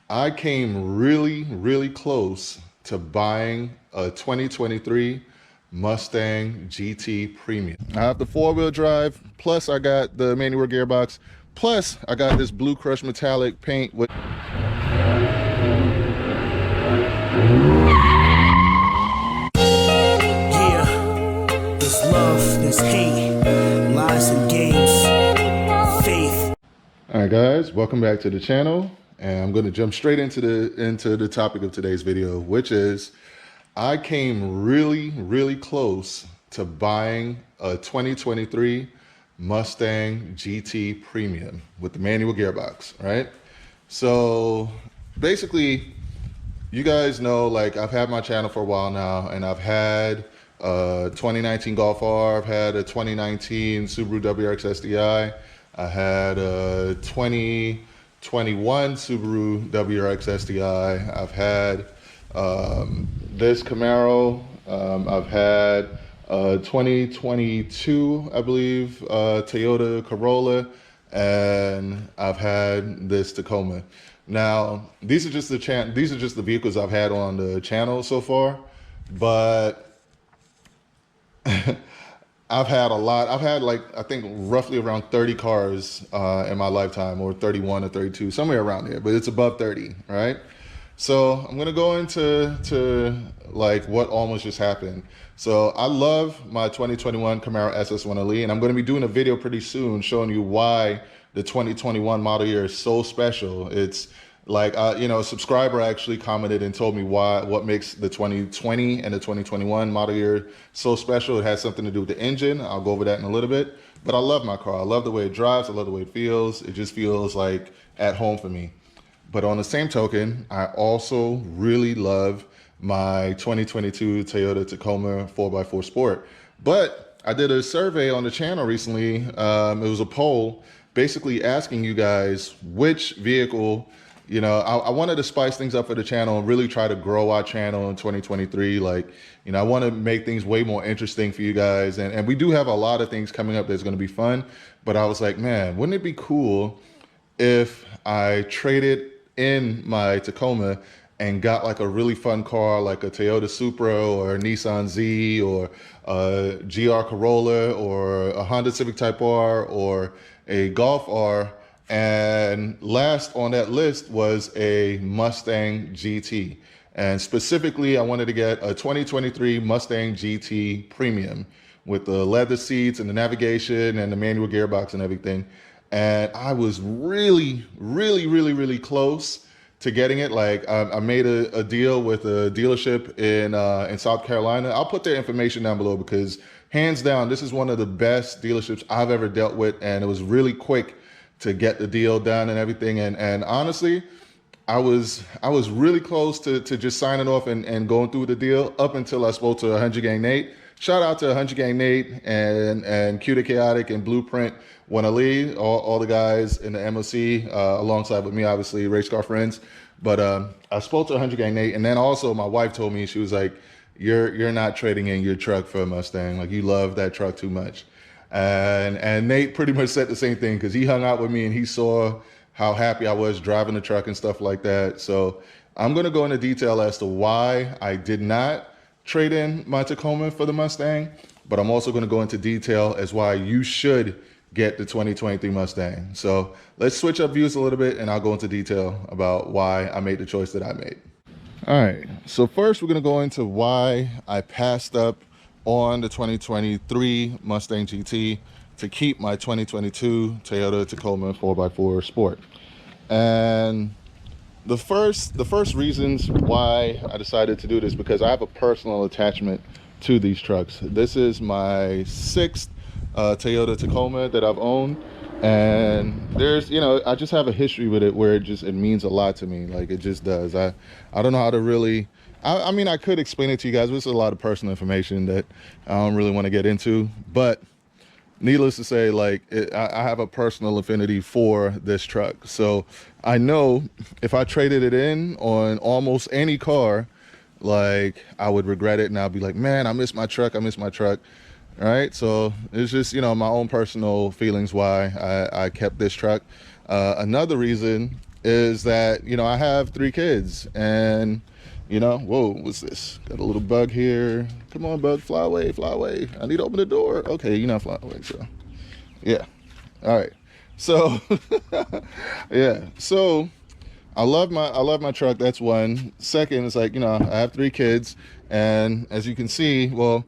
I came really close to buying a 2023 Mustang GT Premium. I have the four-wheel drive, plus I got the manual gearbox, plus I got this blue crush metallic paint with There's love, there's hate, lies and games, faith. All right, guys, welcome back to the channel, and I'm going to jump straight into the topic of today's video, which is I came really close to buying a 2023 Mustang GT Premium with the manual gearbox, right? So basically, you guys know, like, I've had my channel for a while now, and I've had a 2019 Golf R, I've had a 2019 Subaru WRX SDI, I had a 2021 Subaru WRX SDI, I've had this Camaro, I've had a 2022, I believe, Toyota Corolla, and I've had this Tacoma. Now, these are just the vehicles I've had on the channel so far, but I've had a lot. I've had, like, I think roughly around 30 cars in my lifetime, or 31 or 32, somewhere around there, but it's above 30, right? So I'm gonna go into like what almost just happened. So I love my 2021 Camaro SS1LE, and I'm gonna be doing a video pretty soon showing you why the 2021 model year is so special. It's like, a subscriber actually commented and told me what makes the 2020 and the 2021 model year so special. It has something to do with the engine. I'll go over that in a little bit, but I love my car. I love the way it drives. I love the way it feels. It just feels like at home for me. But on the same token, I also really love my 2022 Toyota Tacoma 4x4 Sport. But I did a survey on the channel recently. It was a poll basically asking you guys which vehicle, I wanted to spice things up for the channel and really try to grow our channel in 2023. Like, I want to make things way more interesting for you guys. And we do have a lot of things coming up that's going to be fun. But I was like, man, wouldn't it be cool if I traded in my Tacoma and got like a really fun car, like a Toyota Supra or a Nissan Z or a GR Corolla or a Honda Civic Type R or a Golf R. And last on that list was a Mustang GT. And specifically, I wanted to get a 2023 Mustang GT Premium with the leather seats and the navigation and the manual gearbox and everything. And I was really close to getting it. Like, I made a deal with a dealership in South Carolina. I'll put their information down below because hands down, this is one of the best dealerships I've ever dealt with. And it was really quick to get the deal done and everything. And honestly, I was really close to just signing off and going through the deal up until I spoke to 100 Gang Nate. Shout out to 100 Gang Nate and Q the Chaotic and Blueprint Wannalee, all the guys in the MOC, alongside with me, obviously, Race Car Friends. But I spoke to 100 Gang Nate, and then also my wife told me, she was like, you're not trading in your truck for a Mustang. Like, you love that truck too much. And Nate pretty much said the same thing because he hung out with me and he saw how happy I was driving the truck and stuff like that. So I'm going to go into detail as to why I did not trade in my Tacoma for the Mustang, but I'm also going to go into detail as why you should get the 2023 Mustang. So let's switch up views a little bit and I'll go into detail about why I made the choice that I made. All right, so first we're going to go into why I passed up on the 2023 Mustang GT to keep my 2022 Toyota Tacoma 4x4 Sport. And the first reasons why I decided to do this, because I have a personal attachment to these trucks. This is my sixth Toyota Tacoma that I've owned, and there's, I just have a history with it where it means a lot to me. Like, it just does. I don't know how to really, I mean, I could explain it to you guys, but it's a lot of personal information that I don't really want to get into. But needless to say, like, I have a personal affinity for this truck. So I know if I traded it in on almost any car, like, I would regret it and I'll be like, man, I miss my truck. I miss my truck. All right. So it's just, my own personal feelings why I kept this truck. Another reason is that, you know, I have 3 kids, and you know, whoa, what's this? Got a little bug here. Come on, bug, fly away, fly away. I need to open the door. Okay, you're not flying away, so yeah. All right. So yeah. So I love my truck. That's one. Second, it's like, you know, I have 3 kids, and as you can see, well,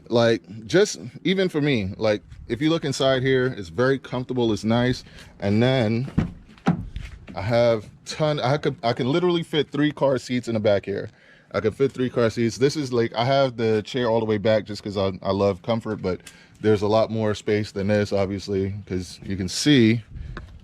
like, just even for me, like, if you look inside here, it's very comfortable, it's nice. And then I have I can literally fit 3 car seats in the back here. I can fit 3 car seats. This is like, I have the chair all the way back just because I love comfort, but there's a lot more space than this, obviously, because you can see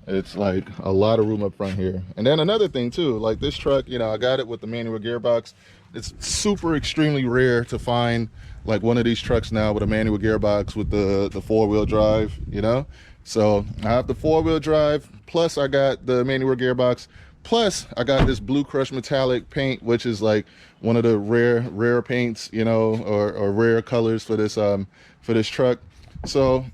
it's like a lot of room up front here. And then another thing too, like this truck, you know, I got it with the manual gearbox. It's super extremely rare to find like one of these trucks now with a manual gearbox with the 4-wheel drive, you know. So I have the 4-wheel drive, plus I got the manual gearbox, plus I got this blue crushed metallic paint, which is like one of the rare paints, you know, or rare colors for this truck. So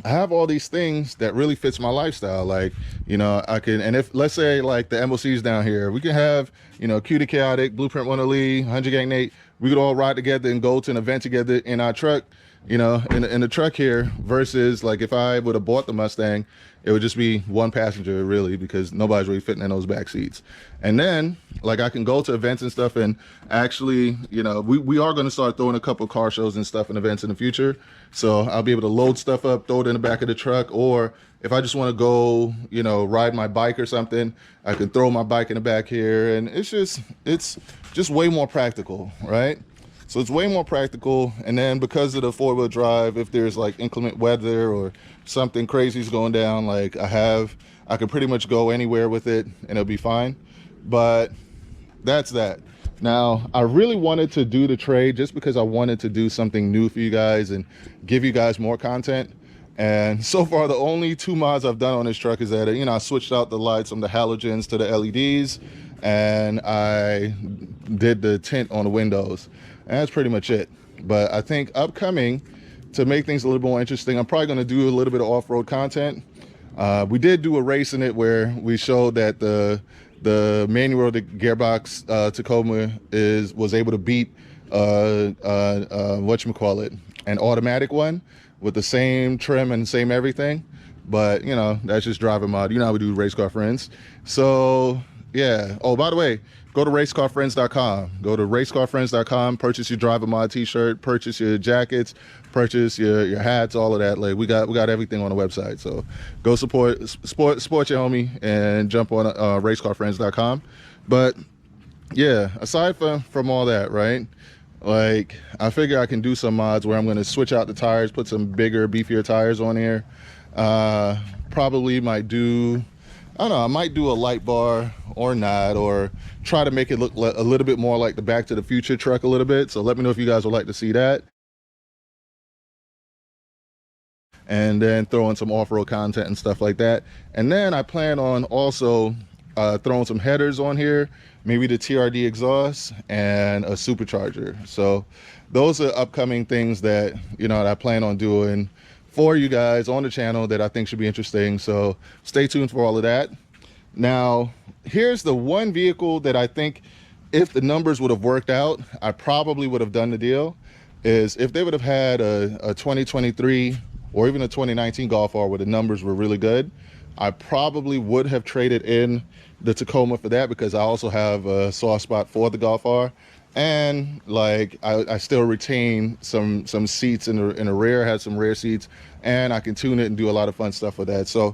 I have all these things that really fits my lifestyle. Like, you know, I can, and if, let's say like the MOC's down here, we can have, you know, Cutie Chaotic, Blueprint 1 Lee, 100 Gang Nate, we could all ride together and go to an event together in our truck, you know, in the truck here, versus like if I would have bought the Mustang, it would just be 1 passenger really, because nobody's really fitting in those back seats. And then like I can go to events and stuff, and actually, you know, we are going to start throwing a couple car shows and stuff and events in the future. So I'll be able to load stuff up, throw it in the back of the truck, or if I just want to go, you know, ride my bike or something, I can throw my bike in the back here. And it's just way more practical, right? So it's way more practical. And then because of the 4-wheel drive, if there's like inclement weather or something crazy is going down, like I can pretty much go anywhere with it and it'll be fine. But that's that. Now, I really wanted to do the trade just because I wanted to do something new for you guys and give you guys more content. And so far, the only 2 mods I've done on this truck is that, you know, I switched out the lights from the halogens to the LEDs, and I did the tint on the windows. And that's pretty much it. But I think upcoming, to make things a little more interesting, I'm probably going to do a little bit of off-road content. We did do a race in it where we showed that the manual gearbox Tacoma was able to beat whatchamacallit, an automatic one with the same trim and same everything. But you know, that's just driving mod. You know how we do, race car friends. So yeah. Oh, by the way, go to racecarfriends.com. Go to racecarfriends.com, purchase your driver mod t-shirt, purchase your jackets, purchase your hats, all of that. Like we got everything on the website. So go support your homie and jump on racecarfriends.com. But yeah, aside from all that, right? Like I figure I can do some mods where I'm going to switch out the tires, put some bigger, beefier tires on here. Probably might do, I don't know, I might do a light bar or not, or try to make it look a little bit more like the Back to the Future truck a little bit. So let me know if you guys would like to see that. And then throw in some off-road content and stuff like that. And then I plan on also throwing some headers on here, maybe the TRD exhaust and a supercharger. So those are upcoming things that, you know, that I plan on doing for you guys on the channel that I think should be interesting. So stay tuned for all of that. Now, here's the one vehicle that I think if the numbers would have worked out, I probably would have done the deal, is if they would have had a 2023 or even a 2019 Golf R where the numbers were really good, I probably would have traded in the Tacoma for that, because I also have a soft spot for the Golf R. And like I still retain some seats in the rear, had some rear seats, and I can tune it and do a lot of fun stuff with that. So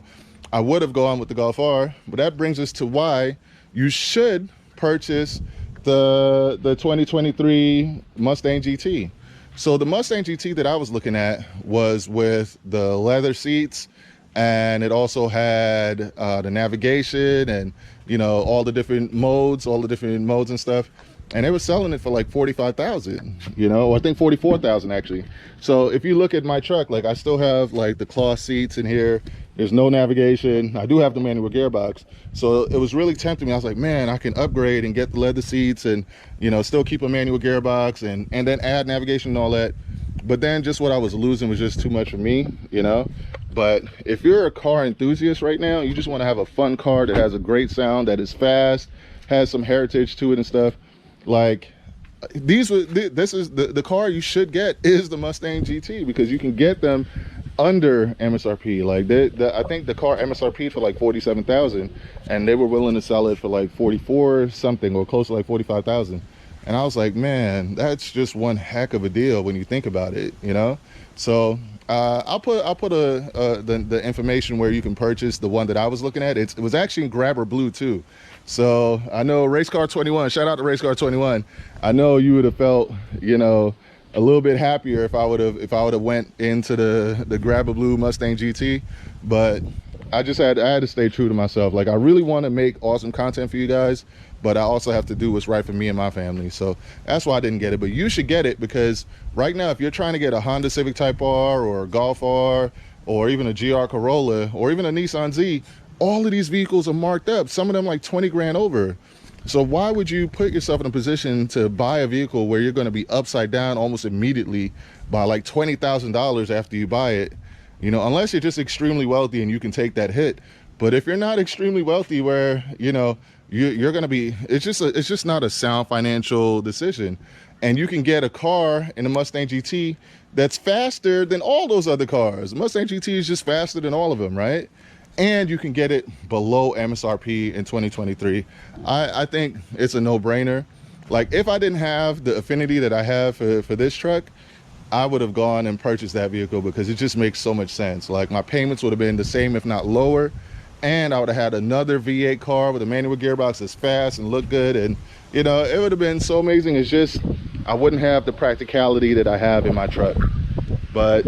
I would have gone with the Golf R, but that brings us to why you should purchase the 2023 Mustang GT. So the Mustang GT that I was looking at was with the leather seats, and it also had the navigation and, you know, all the different modes and stuff. And they were selling it for like $45,000, you know, or I think $44,000 actually. So if you look at my truck, like I still have like the cloth seats in here. There's no navigation. I do have the manual gearbox. So it was really tempting me. I was like, man, I can upgrade and get the leather seats and, you know, still keep a manual gearbox and then add navigation and all that. But then just what I was losing was just too much for me, you know. But if you're a car enthusiast right now, you just want to have a fun car that has a great sound, that is fast, has some heritage to it and stuff, like this is the car you should get is the Mustang GT, because you can get them under MSRP. Like I think the car MSRP for like 47,000, and they were willing to sell it for like 44 something, or close to like 45,000. And I was like, man, that's just one heck of a deal when you think about it, you know. So I'll put the information where you can purchase the one that I was looking at. It was actually in Grabber Blue too. So I know Race Car 21, shout out to Race Car 21. I know you would have felt, you know, a little bit happier if I would have went into the Grabber Blue Mustang GT, but I had to stay true to myself. Like, I really want to make awesome content for you guys, but I also have to do what's right for me and my family. So that's why I didn't get it. But you should get it, because right now, if you're trying to get a Honda Civic Type R or a Golf R or even a GR Corolla or even a Nissan Z, all of these vehicles are marked up, some of them like 20 grand over. So why would you put yourself in a position to buy a vehicle where you're going to be upside down almost immediately by like $20,000 after you buy it? You know, unless you're just extremely wealthy and you can take that hit. But if you're not extremely wealthy, where, you know, you're going to be, it's just not a sound financial decision. And you can get a car in the Mustang GT that's faster than all those other cars. The Mustang GT is just faster than all of them, right? And you can get it below MSRP in 2023. I think it's a no-brainer. Like, if I didn't have the affinity that I have for this truck, I would have gone and purchased that vehicle, because it just makes so much sense. Like, my payments would have been the same, if not lower, and I would have had another V8 car with a manual gearbox that's fast and look good, and, you know, it would have been so amazing. It's just I wouldn't have the practicality that I have in my truck. But,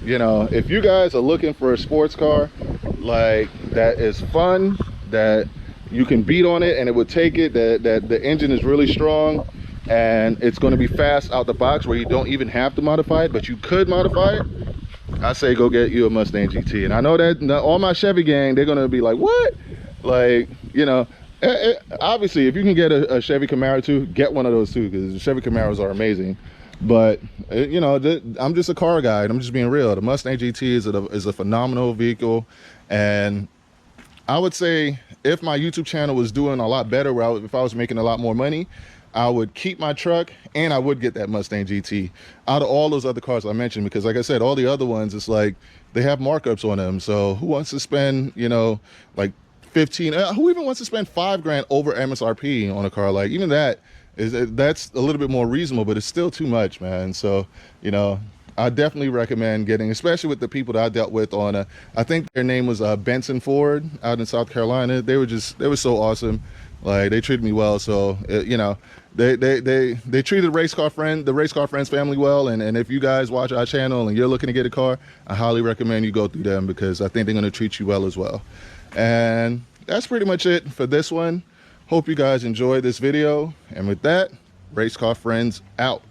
you know, if you guys are looking for a sports car like that is fun, that you can beat on it and it would take it, that the engine is really strong and it's going to be fast out the box, where you don't even have to modify it, but you could modify it, I say go get you a Mustang GT. And I know that all my Chevy gang, they're going to be like, what? Like, you know, obviously if you can get a Chevy Camaro too, get one of those too, because Chevy Camaros are amazing. But you know, I'm just a car guy, and I'm just being real. The Mustang GT is a phenomenal vehicle, and I would say if my YouTube channel was doing a lot better, if I was making a lot more money, I would keep my truck and I would get that Mustang GT out of all those other cars I mentioned, because like I said, all the other ones, it's like they have markups on them. So who wants to spend, you know, like 15, who even wants to spend 5 grand over MSRP on a car? Like, even that's a little bit more reasonable, but it's still too much, man. So, you know, I definitely recommend getting, especially with the people that I dealt with on I think their name was Benson Ford out in South Carolina. They were so awesome. Like, they treated me well. So you know, they treated the Race Car Friends family well. And if you guys watch our channel and you're looking to get a car, I highly recommend you go through them, because I think they're going to treat you well as well. And that's pretty much it for this one. Hope you guys enjoyed this video. And with that, Race Car Friends out.